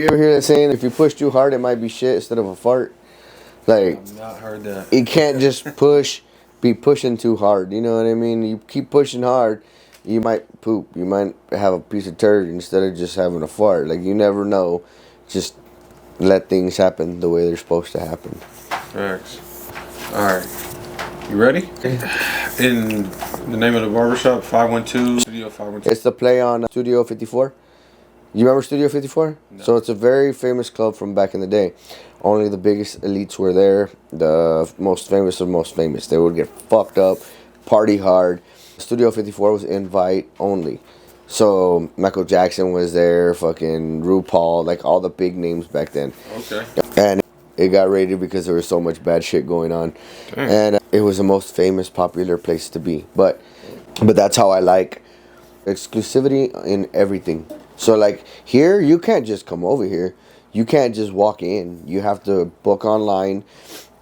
You ever hear that saying, if you push too hard, it might be shit instead of a fart? Like, I've not heard that. you can't just be pushing too hard. You know what I mean? You keep pushing hard, you might poop. You might have a piece of turd instead of just having a fart. Like, you never know. Just let things happen the way they're supposed to happen. Thanks. All right. You ready? In the name of the barbershop, 512, Studio 512. It's the play on Studio 54. You remember Studio 54? No. So it's a very famous club from back in the day. Only the biggest elites were there. The most famous of most famous. They would get fucked up, party hard. Studio 54 was invite only. So Michael Jackson was there, fucking RuPaul, like all the big names back then. Okay. And it got raided because there was so much bad shit going on. Dang. And it was the most famous, popular place to be. But that's how I like exclusivity in everything. So like here, you can't just come over here. You can't just walk in. You have to book online.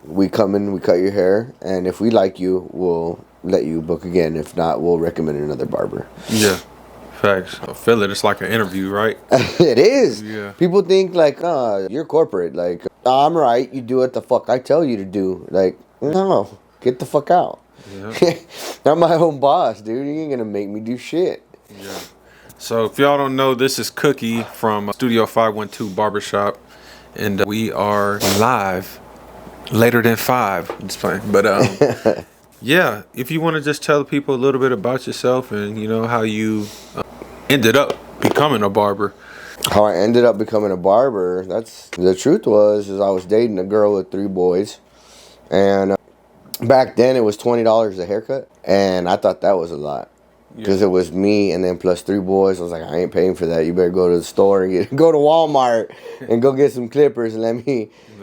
We come in, we cut your hair, and if we like you, we'll let you book again. If not, we'll recommend another barber. Yeah. Facts. I feel it. It's like an interview, right? It is. Yeah. People think like, you're corporate. Like, I'm right. You do what the fuck I tell you to do. Like, no, get the fuck out. Yeah. I'm my own boss, dude. You ain't gonna make me do shit. Yeah. So if y'all don't know, this is Cookie from Studio 512 Barbershop, and we are live later than 5. I'm just playing. But yeah, if you want to just tell people a little bit about yourself and how you ended up becoming a barber. How I ended up becoming a barber, that's the truth is I was dating a girl with 3 boys, and back then it was $20 a haircut, and I thought that was a lot. Because it was me and then plus 3 boys. I was like, I ain't paying for that. You better go to the store and go to Walmart and go get some clippers and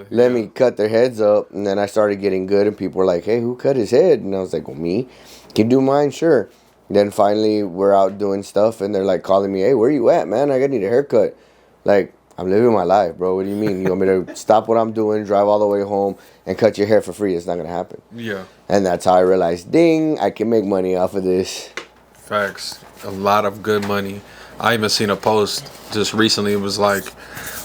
let me cut their heads up. And then I started getting good, and people were like, hey, who cut his head? And I was like, well, me. Can you do mine? Sure. And then finally we're out doing stuff, and they're like calling me, hey, where you at, man? I need a haircut. Like, I'm living my life, bro. What do you mean? You want me to stop what I'm doing, drive all the way home, and cut your hair for free? It's not going to happen. Yeah. And that's how I realized, ding, I can make money off of this. Facts. A lot of good money. I even seen a post just recently. It was like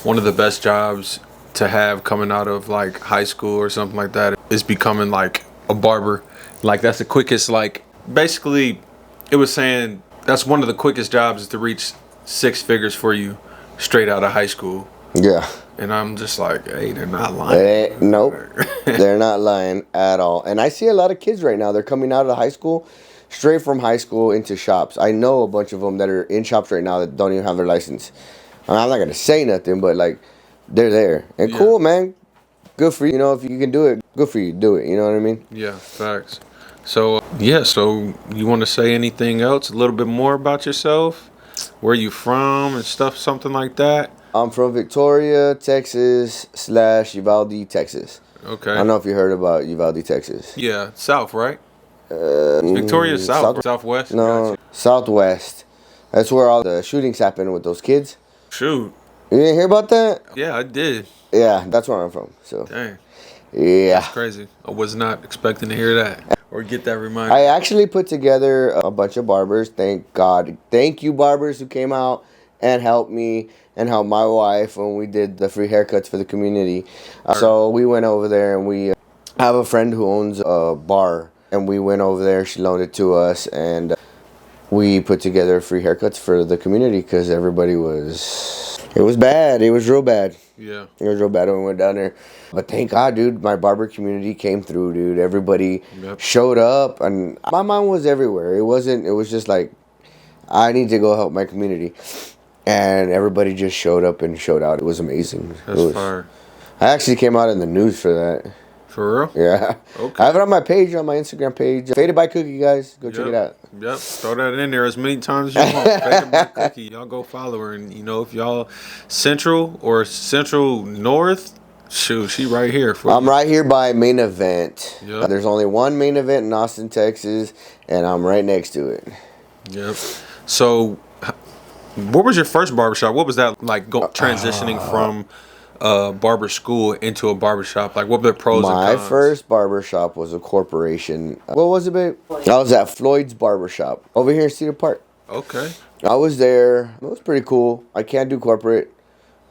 one of the best jobs to have coming out of like high school or something like that is becoming like a barber. Like that's the quickest, like basically it was saying that's one of the quickest jobs to reach 6 figures for you straight out of high school. Yeah. And I'm just like, hey, they're not lying. Nope. They're not lying at all. And I see a lot of kids right now. They're coming out of high school, straight from high school into shops. I know a bunch of them that are in shops right now that don't even have their license. I'm not going to say nothing, but like they're there. And cool, man. Good for you. If you can do it, good for you. Do it. You know what I mean? Yeah, facts. So, so you want to say anything else? A little bit more about yourself? Where you from and stuff, something like that? I'm from Victoria, Texas / Uvalde, Texas. Okay. I don't know if you heard about Uvalde, Texas. Yeah, south, right? Victoria, south, southwest? No, Gotcha. southwest. That's where all the shootings happened with those kids. Shoot. You didn't hear about that? Yeah, I did. Yeah, that's where I'm from. So. Dang. Yeah. That's crazy. I was not expecting to hear that or get that reminder. I actually put together a bunch of barbers. Thank God. Thank you, barbers who came out and helped me and helped my wife when we did the free haircuts for the community. So we went over there, and we have a friend who owns a bar. And we went over there, she loaned it to us, and we put together free haircuts for the community because everybody it was bad. It was real bad. Yeah. It was real bad when we went down there. But thank God, dude, my barber community came through, dude. Everybody showed up, and my mind was everywhere. It was just like, I need to go help my community. And everybody just showed up and showed out. It was amazing. That's fire. I actually came out in the news for that. For real? Yeah. Okay. I have it on my page, on my Instagram page. Faded by Cookie, guys. Go check it out. Yep. Throw that in there as many times as you want. Faded by Cookie. Y'all go follow her. And, if y'all central or central north, shoot, she right here. I'm right here by Main Event. Yep. There's only one Main Event in Austin, Texas, and I'm right next to it. Yep. So, what was your first barbershop? What was that like transitioning from barber school into a barbershop? Like, what were the pros and cons? My first barbershop was a corporation. What was it, babe? I was at Floyd's Barbershop over here in Cedar Park. Okay. I was there. It was pretty cool. I can't do corporate.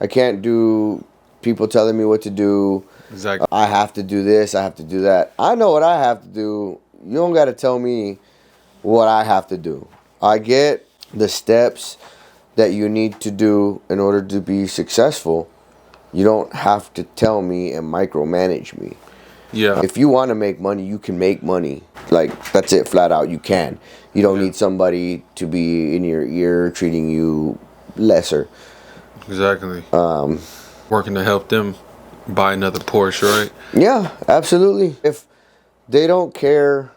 I can't do people telling me what to do. Exactly. I have to do this. I have to do that. I know what I have to do. You don't got to tell me what I have to do. I get the steps that you need to do in order to be successful. You don't have to tell me and micromanage me. Yeah. If you want to make money, you can make money. Like, that's it, flat out. You can. You don't need somebody to be in your ear treating you lesser. Exactly. Working to help them buy another Porsche, right? Yeah, absolutely. If they don't care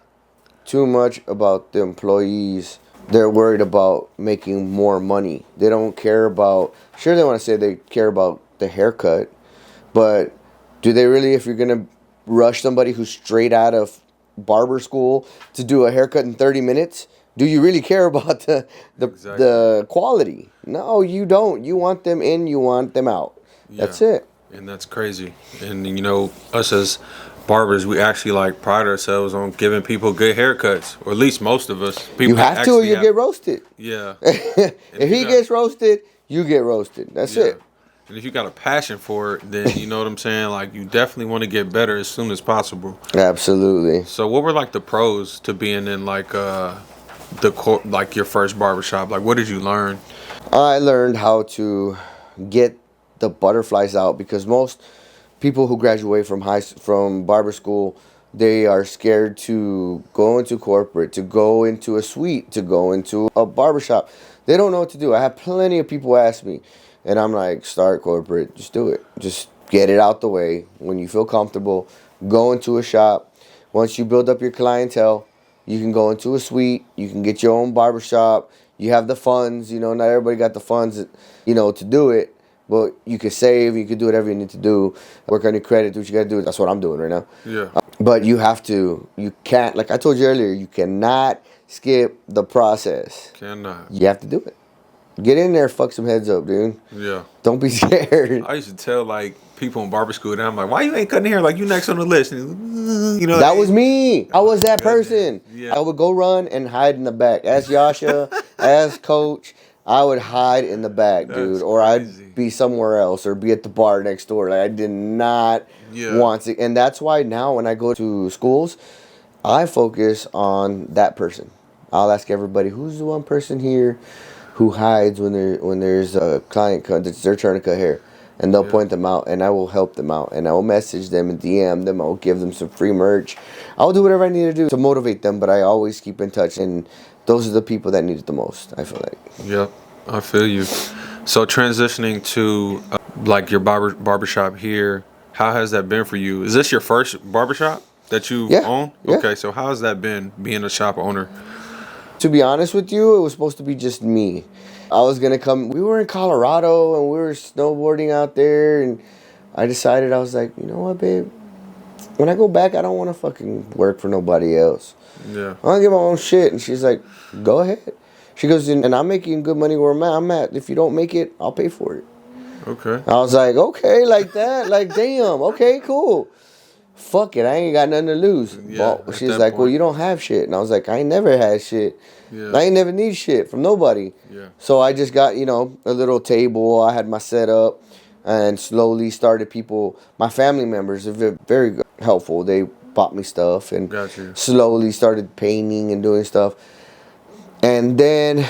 too much about the employees, they're worried about making more money. They don't care about, sure, they want to say they care about the haircut, but do they really? If you're going to rush somebody who's straight out of barber school to do a haircut in 30 minutes, do you really care about the quality? No, you don't. You want them in, you want them out. Yeah. That's it. And that's crazy. And you know, us as barbers, we actually like pride ourselves on giving people good haircuts, or at least most of us. People You have to, or you get roasted. Yeah. If he gets roasted, you get roasted. That's it. And if you got a passion for it, then you know what I'm saying. Like, you definitely want to get better as soon as possible. Absolutely. So, what were like the pros to being in like like your first barbershop? Like, what did you learn? I learned how to get the butterflies out, because most people who graduate from barber school, they are scared to go into corporate, to go into a suite, to go into a barbershop. They don't know what to do. I have plenty of people ask me, and I'm like, start corporate. Just do it. Just get it out the way. When you feel comfortable, go into a shop. Once you build up your clientele, you can go into a suite. You can get your own barbershop. You have the funds. You know, not everybody got the funds, you know, to do it. But you could save. You could do whatever you need to do. Work on your credit. Do what you got to do. That's what I'm doing right now. Yeah. But you have to. You can't. Like I told you earlier, you cannot skip the process. Cannot. You have to do it. Get in there, fuck some heads up, dude. Yeah. Don't be scared. I used to tell like people in barber school, and I'm like, "Why you ain't cutting hair? Like, you next on the list?" And, you know, that was me. I was that person. Yeah. I would go run and hide in the back. Ask Yasha, ask Coach. I would hide in the back, dude, or crazy. I'd be somewhere else, or be at the bar next door. Like, I did not want to, and that's why now when I go to schools, I focus on that person. I'll ask everybody, who's the one person here who hides when there's a client that's their turn to cut hair, and they'll point them out, and I will help them out, and I will message them and DM them. I will give them some free merch. I'll do whatever I need to do to motivate them, but I always keep in touch, and those are the people that need it the most, I feel like. Yep, I feel you. So transitioning to like your barbershop here, how has that been for you? Is this your first barbershop that you own? Yeah. Okay, so how has that been being a shop owner? To be honest with you, it was supposed to be just me. I was going to come. We were in Colorado, and we were snowboarding out there, and I decided, I was like, you know what, babe? When I go back, I don't want to fucking work for nobody else. Yeah. I want to get my own shit. And she's like, go ahead. She goes, and I'm making good money where I'm at. If you don't make it, I'll pay for it. Okay. I was like, okay, like that. Like, damn. Okay, cool. Fuck it. I ain't got nothing to lose. Yeah, Well, she's like, well, you don't have shit. And I was like, I ain't never had shit. Yeah. I ain't never need shit from nobody. Yeah. So I just got, you know, a little table. I had my setup, and slowly started people, my family members are very helpful. They bought me stuff, and slowly started painting and doing stuff. And then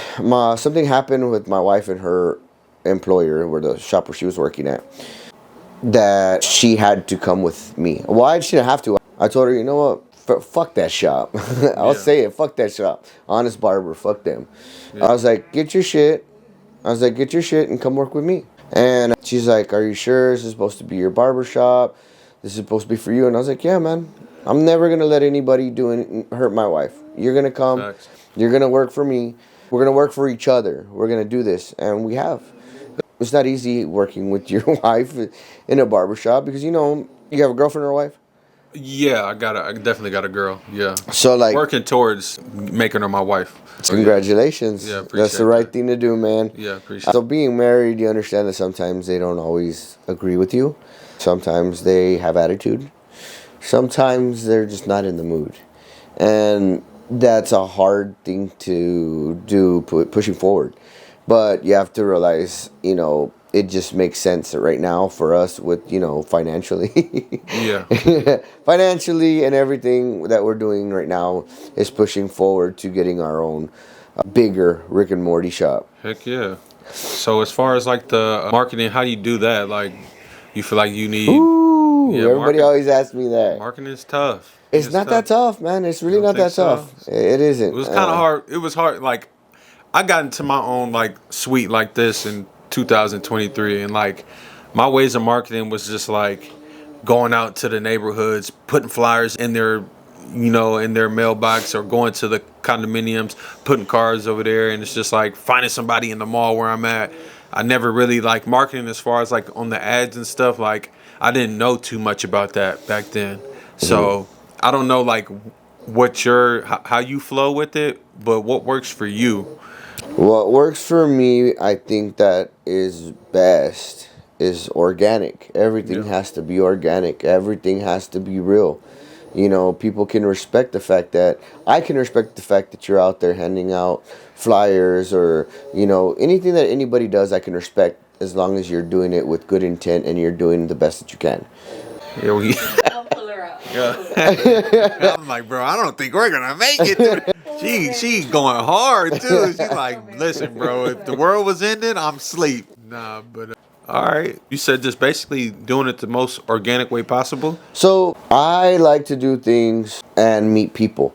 something happened with my wife and her employer, where the shop where she was working at, that she had to come with me. Why did she not have to? I told her, you know what? Fuck that shop. I'll say it. Fuck that shop. Honest Barber. Fuck them. Yeah. I was like, get your shit. Get your shit and come work with me. And she's like, are you sure this is supposed to be your barber shop? This is supposed to be for you? And I was like, yeah, man. I'm never going to let anybody hurt my wife. You're going to come. Facts. You're going to work for me. We're going to work for each other. We're going to do this. And we have. It's not easy working with your wife in a barbershop, because, you know, you have a girlfriend or a wife? Yeah, I definitely got a girl. Yeah. So, like, working towards making her my wife. Congratulations. Yeah, that's the right thing to do, man. Yeah, appreciate it. So being married, you understand that sometimes they don't always agree with you. Sometimes they have attitude. Sometimes they're just not in the mood. And that's a hard thing to do, pushing forward. But you have to realize, you know, it just makes sense right now for us with, financially. Yeah. Financially, and everything that we're doing right now is pushing forward to getting our own bigger Rick and Morty shop. Heck yeah. So as far as like the marketing, how do you do that? Like, you feel like you need, Ooh, yeah, everybody always asks me that. marketing is tough. It's not that tough, man. It's really You don't not think that tough. so? It It isn't. was kind of hard. It was hard. Like, I got into my own like suite like this in 2023, and like my ways of marketing was just like going out to the neighborhoods, putting flyers in their, in their mailbox, or going to the condominiums, putting cards over there, and it's just like finding somebody in the mall where I'm at. I never really like marketing as far as like on the ads and stuff. Like, I didn't know too much about that back then, so I don't know like how you flow with it, but what works for you. What works for me, I think that is best, is organic. Everything Yeah. has to be organic. Everything has to be real. People can respect the fact that I can respect the fact that you're out there handing out flyers, or, anything that anybody does, I can respect, as long as you're doing it with good intent and you're doing the best that you can. Yeah, I'll pull her out. yeah. I'm like, bro, I don't think we're gonna make it. She going hard too. She's like, listen, bro, if the world was ending, I'm asleep. Nah, but all right. You said just basically doing it the most organic way possible. So I like to do things and meet people.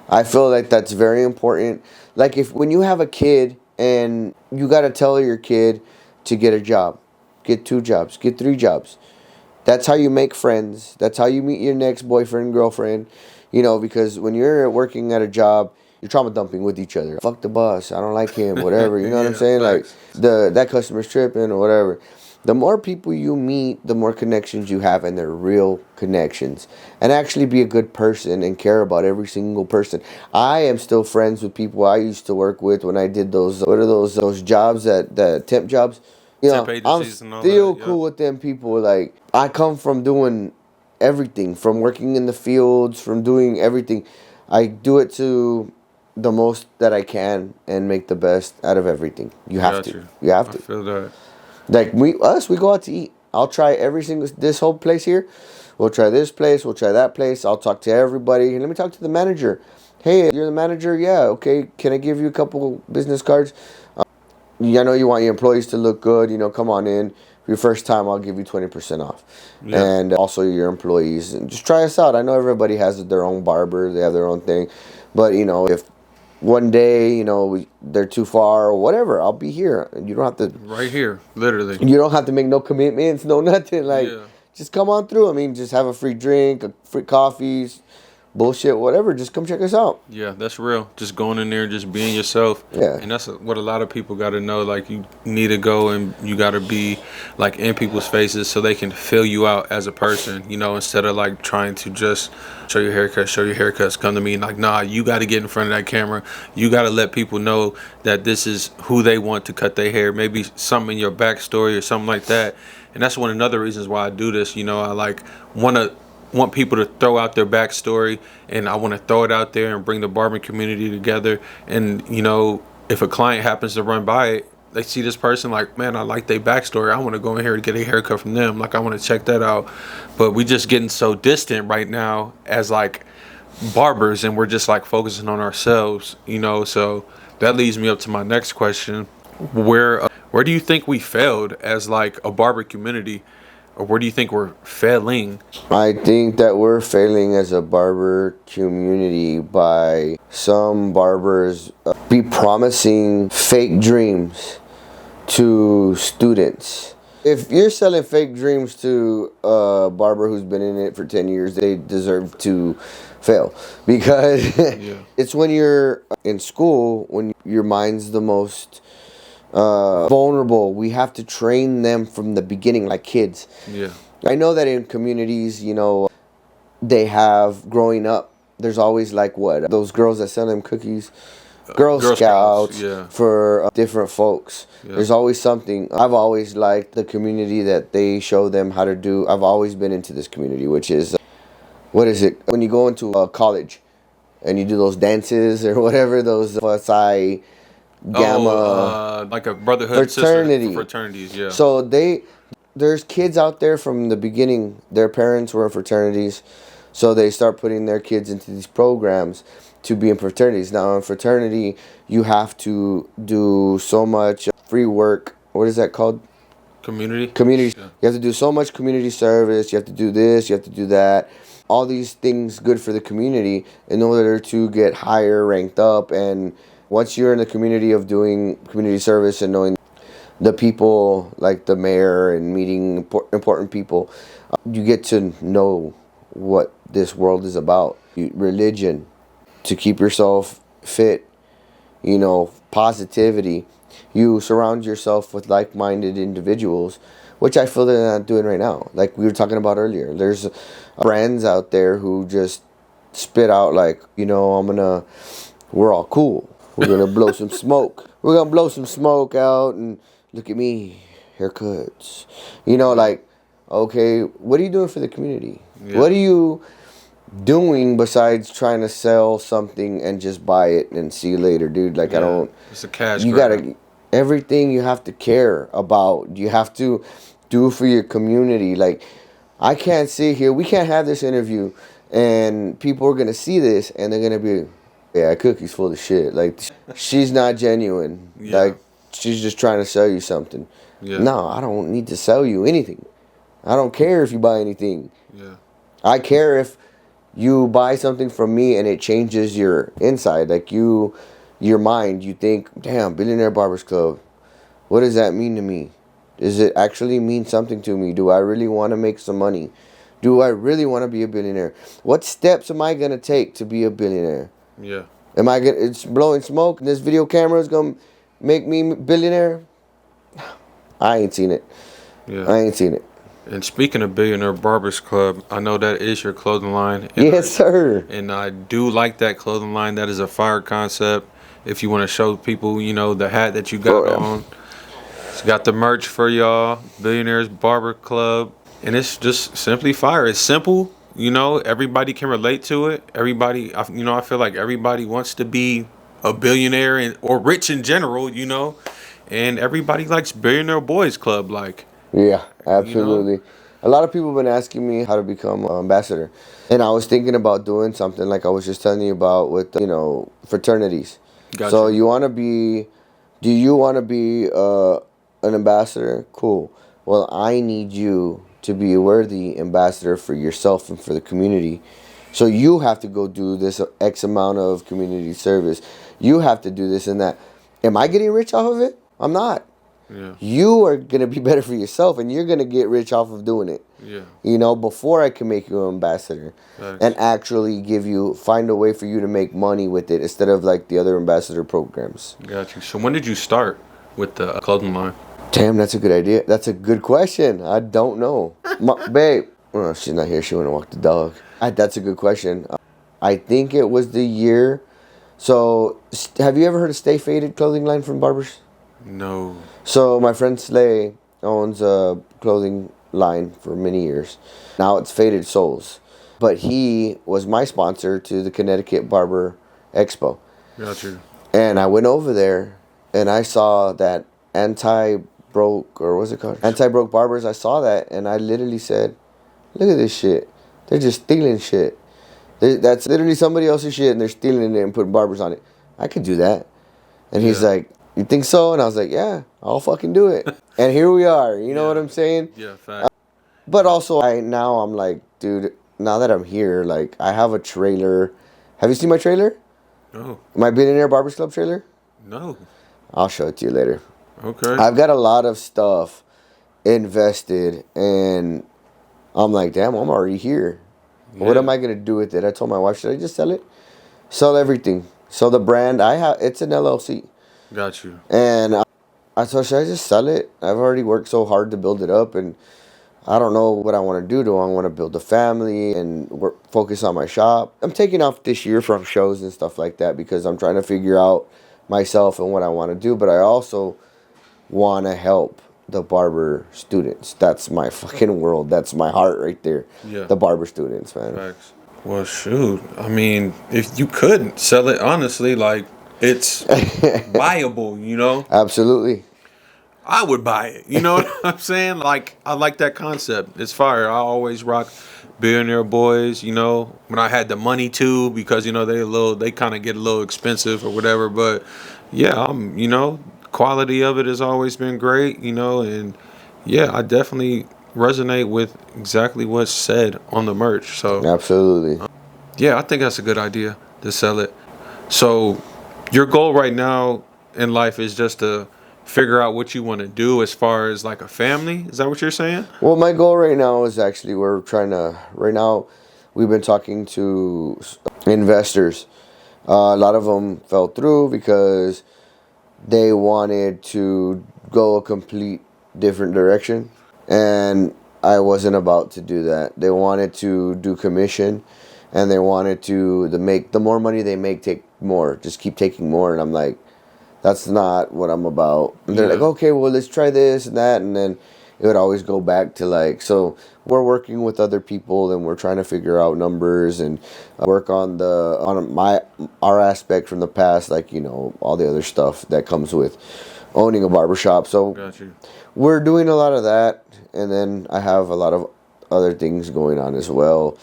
I feel like that's very important. Like, when you have a kid and you got to tell your kid to get a job, get 2 jobs, get 3 jobs. That's how you make friends. That's how you meet your next boyfriend, girlfriend. Because when you're working at a job, you're trauma dumping with each other. Fuck the boss. I don't like him. Whatever. You know what I'm Yeah, saying? facts. Like, that customer's tripping or whatever. The more people you meet, the more connections you have, and they're real connections. And actually be a good person and care about every single person. I am still friends with people I used to work with when I did those, what are those jobs, the temp jobs? Temp I'm agencies and all still that, yeah. cool with them people. Like, I come from doing everything, from working in the fields, from doing everything. I do it to the most that I can and make the best out of everything. You have Got to. you. You have I to. feel that. Like, we go out to eat. I'll try this whole place here. We'll try this place. We'll try that place. I'll talk to everybody. And let me talk to the manager. Hey, you're the manager? Yeah, okay. Can I give you a couple business cards? I know you want your employees to look good. Come on in. Your first time, I'll give you 20% off. Yeah. And also your employees. And just try us out. I know everybody has their own barber. They have their own thing. But, if one day, they're too far or whatever, I'll be here. You don't have to. Right here, literally. You don't have to make no commitments, no nothing. Like, Yeah. just come on through. I mean, just have a free drink, a free coffees, bullshit, whatever. Just come check us out. Yeah, that's real. Just going in there, just being yourself. Yeah. And that's what a lot of people got to know. Like, you need to go and you got to be like in people's faces so they can fill you out as a person, instead of like trying to just show your haircuts, come to me. Like, nah, you got to get in front of that camera. You got to let people know that this is who they want to cut their hair. Maybe something in your backstory or something like that. And that's one of the reasons why I do this. I like want people to throw out their backstory, and I want to throw it out there and bring the barbering community together. And if a client happens to run by it, they see this person, like, man, I like their backstory, I want to go in here and get a haircut from them. Like, I want to check that out. But we just getting so distant right now as like barbers, and we're just like focusing on ourselves, so that leads me up to my next question. Where do you think we failed as like a barber community? Or where do you think we're failing? I think that we're failing as a barber community by some barbers be promising fake dreams to students. If you're selling fake dreams to a barber who's been in it for 10 years, they deserve to fail. Because Yeah. it's when you're in school, when your mind's the most vulnerable. We have to train them from the beginning, like kids. Yeah. I know that in communities, they have, growing up, there's always like those girls that sell them cookies, Girl Scouts, yeah. for different folks. Yeah. There's always something. I've always liked the community that they show them how to do. I've always been into this community, which is, what is it? When you go into college and you do those dances or whatever, those Gamma Like a brotherhood fraternity. sister fraternities, yeah. So there's kids out there from the beginning. Their parents were in fraternities, so they start putting their kids into these programs to be in fraternities. Now in fraternity, you have to do so much free work. What is that called? Community. Yeah. You have to do so much community service. You have to do this. You have to do that. All these things good for the community in order to get higher ranked up. And once you're in the community of doing community service and knowing the people like the mayor and meeting important people, you get to know what this world is about. Religion, to keep yourself fit, positivity. You surround yourself with like-minded individuals, which I feel they're not doing right now. Like we were talking about earlier, there's friends out there who just spit out like, we're all cool. We're gonna blow some smoke. We're gonna blow some smoke out and look at me, haircuts. Like, okay, what are you doing for the community? Yeah. What are you doing besides trying to sell something and just buy it and see you later, dude? Like, yeah, it's a cash you grab. gotta, everything you have to care about, you have to do for your community. Like, I can't sit here, we can't have this interview and people are gonna see this and they're gonna be, yeah, Cookie's full of shit. Like, she's not genuine. Yeah. Like, she's just trying to sell you something. Yeah. No, I don't need to sell you anything. I don't care if you buy anything. Yeah. I care if you buy something from me and it changes your inside. Like your mind. You think, damn, Billionaire Barbers Club. What does that mean to me? Does it actually mean something to me? Do I really want to make some money? Do I really want to be a billionaire? What steps am I going to take to be a billionaire? Yeah. Am I gonna? It's blowing smoke and this video camera is gonna make me billionaire? I ain't seen it. Yeah. I ain't seen it. And speaking of Billionaire Barbers Club, I know that is your clothing line. Yes, sir. And I do like that clothing line. That is a fire concept. If you want to show people, the hat that you got on. It's got the merch for y'all, Billionaires Barber Club. And it's just simply fire. It's simple. Everybody can relate to it. Everybody, I feel like everybody wants to be a billionaire or rich in general, and everybody likes Billionaire Boys Club, like. Yeah, absolutely. A lot of people have been asking me how to become an ambassador, and I was thinking about doing something like I was just telling you about with fraternities. Gotcha. So do you want to be an ambassador? Cool. Well, I need you to be a worthy ambassador for yourself and for the community. So you have to go do this X amount of community service. You have to do this and that. Am I getting rich off of it? I'm not. Yeah. You are going to be better for yourself and you're going to get rich off of doing it. Yeah. Before I can make you an ambassador. Thanks. And actually find a way for you to make money with it instead of like the other ambassador programs. Got you. So when did you start with the clothing line? Damn, that's a good idea. That's a good question. I don't know. Babe. Oh, she's not here. She want to walk the dog. That's a good question. I think it was the year. So, have you ever heard of Stay Faded clothing line from barbers? No. So, my friend Slay owns a clothing line for many years. Now it's Faded Souls. But he was my sponsor to the Connecticut Barber Expo. Gotcha. And I went over there and I saw that anti-broke barbers. I saw that and I literally said, look at this shit. They're just stealing shit. That's literally somebody else's shit and they're stealing it and putting barbers on it. I could do that. And he's like, you think so? And I was like, yeah, I'll fucking do it. And here we are. You know what I'm saying? Yeah, fact. But also, now I'm like, dude, now that I'm here, like, I have a trailer. Have you seen my trailer? No. My Billionaire Barbers Club trailer? No. I'll show it to you later. Okay. I've got a lot of stuff invested, and I'm like, damn, I'm already here. Yeah. What am I going to do with it? I told my wife, should I just sell it? Sell everything. So the brand it's an LLC. Got you. And I thought, should I just sell it? I've already worked so hard to build it up, and I don't know what I want to do. Do I want to build a family and focus on my shop? I'm taking off this year from shows and stuff like that because I'm trying to figure out myself and what I want to do. But I also want to help the barber students. That's my fucking world. That's my heart right there. Yeah. The barber students, man. Thanks. Well, shoot. I mean, if you could sell it honestly, like, it's viable, you know. Absolutely. I would buy it. You know what I'm saying? Like, I like that concept. It's fire. I always rock Billionaire Boys, you know, when I had the money too, because, you know, they kind of get a little expensive or whatever. But yeah, you know, quality of it has always been great, you know, and yeah, I definitely resonate with exactly what's said on the merch. So Absolutely. yeah, I think that's a good idea to sell it. So your goal right now in life is just to figure out what you want to do as far as like a family. Is that what you're saying? Well, my goal right now is actually right now, we've been talking to investors. A lot of them fell through because they wanted to go a complete different direction. And I wasn't about to do that. They wanted to do commission, and they wanted to the more money they make, take more, just keep taking more. And I'm like, that's not what I'm about. And they're like, okay, well, let's try this and that. And then it would always go back to like, so we're working with other people and we're trying to figure out numbers and work on our aspect from the past, like, you know, all the other stuff that comes with owning a barbershop. So Got you. we're doing a lot of that. And then I have a lot of other things going on as well.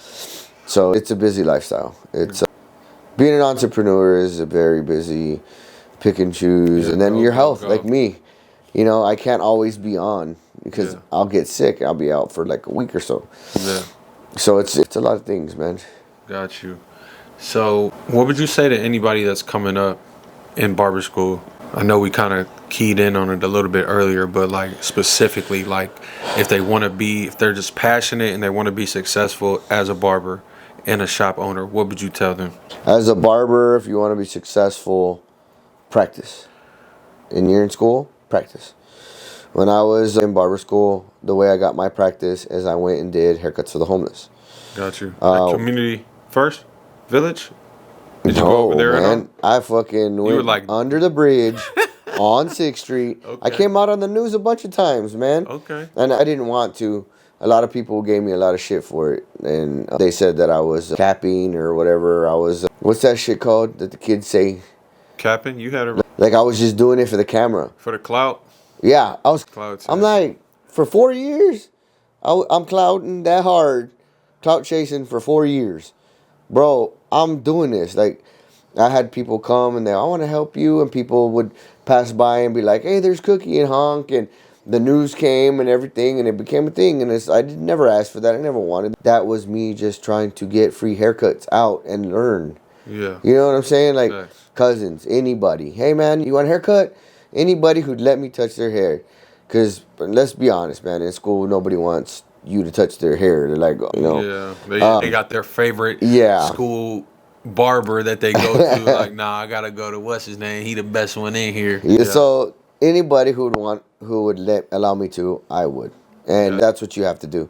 So it's a busy lifestyle. It's being an entrepreneur is a very busy pick and choose, and then your health, like me, you know, I can't always be on because I'll get sick. I'll be out for like a week or so. Yeah. So it's a lot of things, man. Got you. So what would you say to anybody that's coming up in barber school? I know we kind of keyed in on it a little bit earlier, but like specifically, like if they're just passionate and they want to be successful as a barber and a shop owner, what would you tell them? As a barber, if you want to be successful, practice. And you're in school, practice. When I was in barber school, the way I got my practice is I went and did haircuts for the homeless. Got you. Community first village? Did you go over there? Man, I fucking went like under the bridge on 6th Street. Okay. I came out on the news a bunch of times, man. Okay. And I didn't want to. A lot of people gave me a lot of shit for it. And they said that I was capping or whatever. I was, what's that shit called that the kids say? Capping? You had a... Like I was just doing it for the camera. For the clout? Yeah, I was. Clout, I'm like, for 4 years, I'm clouting that hard, clout chasing for 4 years, bro. I'm doing this. Like, I had people come and I want to help you, and people would pass by and be like, hey, there's Cookie and Honk, and the news came and everything, and it became a thing. And I did never ask for that. I never wanted. That was me just trying to get free haircuts out and learn. Yeah. You know what I'm saying? Like, cousins, anybody. Hey, man, you want a haircut? Anybody who'd let me touch their hair. Because, let's be honest, man, in school, nobody wants you to touch their hair. They're like, you know. Yeah, they got their favorite school barber that they go to. Like, nah, I got to go to what's his name. He the best one in here. Yeah. So, anybody who would allow me to, I would. And that's what you have to do.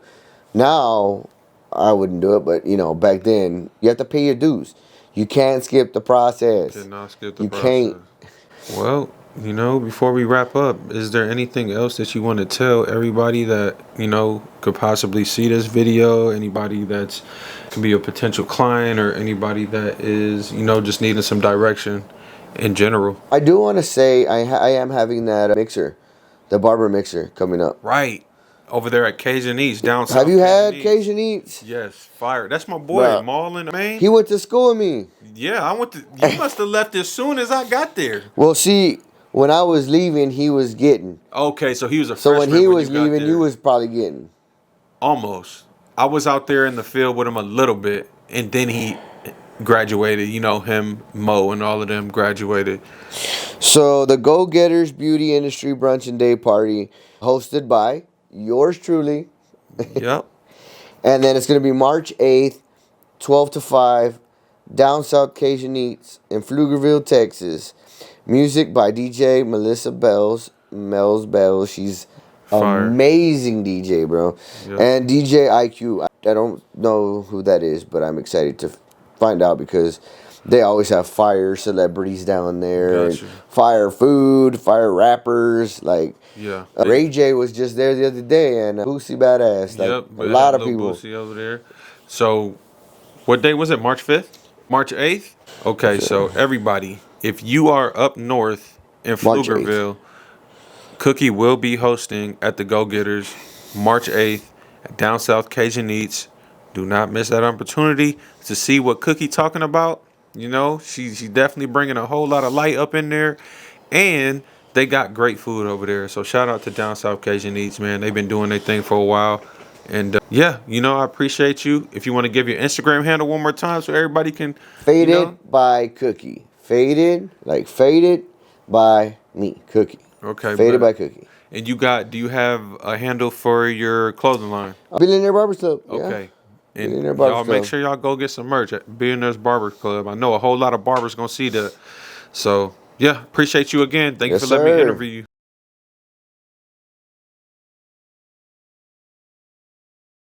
Now, I wouldn't do it, but, you know, back then, you have to pay your dues. You can't skip the process. Cannot skip the process. Can't. Well, you know, before we wrap up, is there anything else that you want to tell everybody that, you know, could possibly see this video? Anybody that's can be a potential client, or anybody that is, you know, just needing some direction in general? I do want to say I am having that mixer, the barber mixer, coming up. Right. Over there at Cajun Eats, down south. Have you had Cajun Eats? Yes, fire. That's my boy, Marlon, man. He went to school with me. Yeah, you must have left as soon as I got there. Well, see, when I was leaving, he was getting. Okay, so he was a freshman. So when he was leaving, you was probably getting. Almost. I was out there in the field with him a little bit, and then he graduated. You know, him, Mo, and all of them graduated. So the Go Getters Beauty Industry Brunch and Day Party, hosted by yours truly. Yep. And then it's going to be March 8th, 12 to 5, down south Cajun Eats in Pflugerville, Texas. Music by DJ Melissa Mel's Bells. She's fire. Amazing DJ, bro. Yep. And DJ IQ. I don't know who that is, but I'm excited to find out because they always have fire celebrities down there. Gotcha. And fire food, fire rappers. Like, Ray J was just there the other day, and Boosie Badass. Like, a lot of people. Boosie over there. So, what day was it? March 5th? March 8th? Okay, so everybody, if you are up north in March 8th. Pflugerville, Cookie will be hosting at the Go Getters March 8th at Down South Cajun Eats. Do not miss that opportunity to see what Cookie talking about. You know, she's definitely bringing a whole lot of light up in there, and they got great food over there. So shout out to Down South Cajun Eats, man. They've been doing their thing for a while, and yeah, you know, I appreciate you. If you want to give your Instagram handle one more time so everybody can, Faded you know? by Cookie. Faded, like faded by me, Cookie. Okay, Faded by but Cookie. and do you have a handle for your clothing line? Billionaire Barber Club. Yeah. Okay. And Billionaire Barber y'all Club. make sure y'all go get some merch at Billionaire's Barber Club. I know a whole lot of barbers gonna see that. So yeah, appreciate you again. Thank you Yes, for letting me sir. interview you.